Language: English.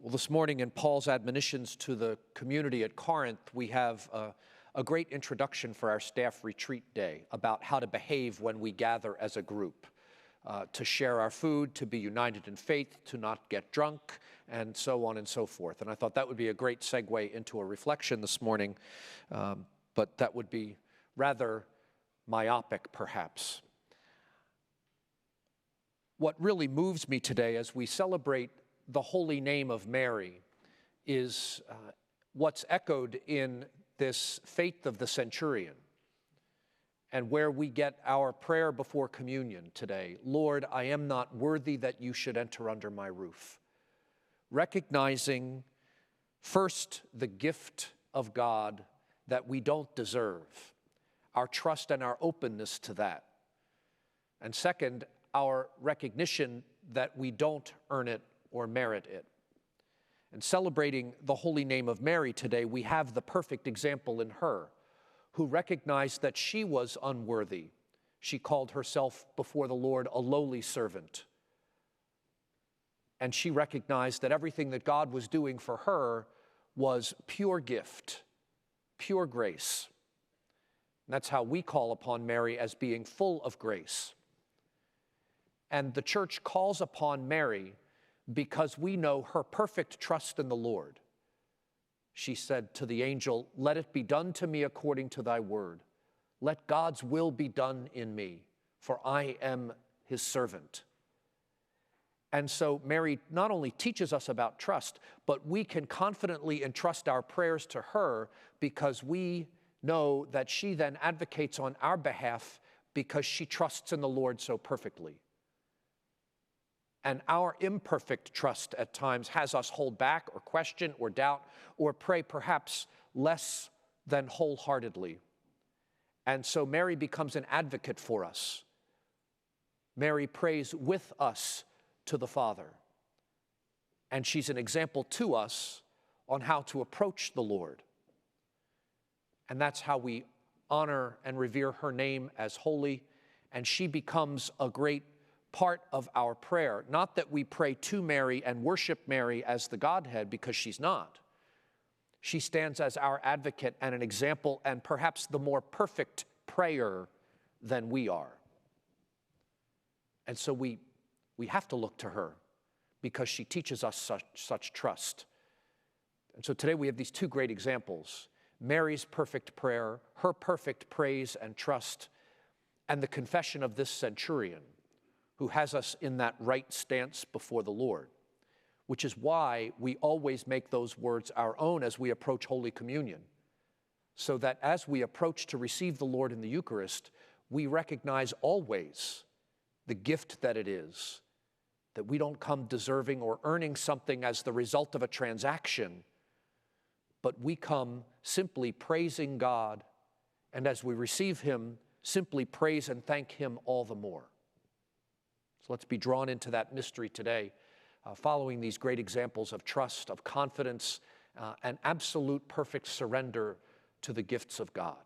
Well, this morning in Paul's admonitions to the community at Corinth, we have a great introduction for our staff retreat day about how to behave when we gather as a group, to share our food, to be united in faith, to not get drunk, and so on and so forth. And I thought that would be a great segue into a reflection this morning, but that would be rather myopic, perhaps. What really moves me today as we celebrate the holy name of Mary is what's echoed in this faith of the centurion, and where we get our prayer before communion today. Lord, I am not worthy that you should enter under my roof. Recognizing first the gift of God that we don't deserve, our trust and our openness to that. And second, our recognition that we don't earn it or merit it. And celebrating the holy name of Mary today, we have the perfect example in her, who recognized that she was unworthy. She called herself before the Lord a lowly servant. And she recognized that everything that God was doing for her was pure gift, pure grace. And that's how we call upon Mary, as being full of grace. And the church calls upon Mary because we know her perfect trust in the Lord. She said to the angel, "Let it be done to me according to thy word. Let God's will be done in me, for I am his servant." And so Mary not only teaches us about trust, but we can confidently entrust our prayers to her, because we know that she then advocates on our behalf because she trusts in the Lord so perfectly. And our imperfect trust at times has us hold back or question or doubt or pray perhaps less than wholeheartedly. And so Mary becomes an advocate for us. Mary prays with us to the Father. And she's an example to us on how to approach the Lord. And that's how we honor and revere her name as holy. And she becomes a great part of our prayer. Not that we pray to Mary and worship Mary as the Godhead, because she's not. She stands as our advocate and an example, and perhaps the more perfect prayer than we are. And so we have to look to her, because she teaches us such trust. And so today we have these two great examples: Mary's perfect prayer, her perfect praise and trust, and the confession of this centurion, who has us in that right stance before the Lord, which is why we always make those words our own as we approach Holy Communion, so that as we approach to receive the Lord in the Eucharist, we recognize always the gift that it is, that we don't come deserving or earning something as the result of a transaction, but we come simply praising God, and as we receive him, simply praise and thank him all the more. So let's be drawn into that mystery today, following these great examples of trust, of confidence, and absolute perfect surrender to the gifts of God.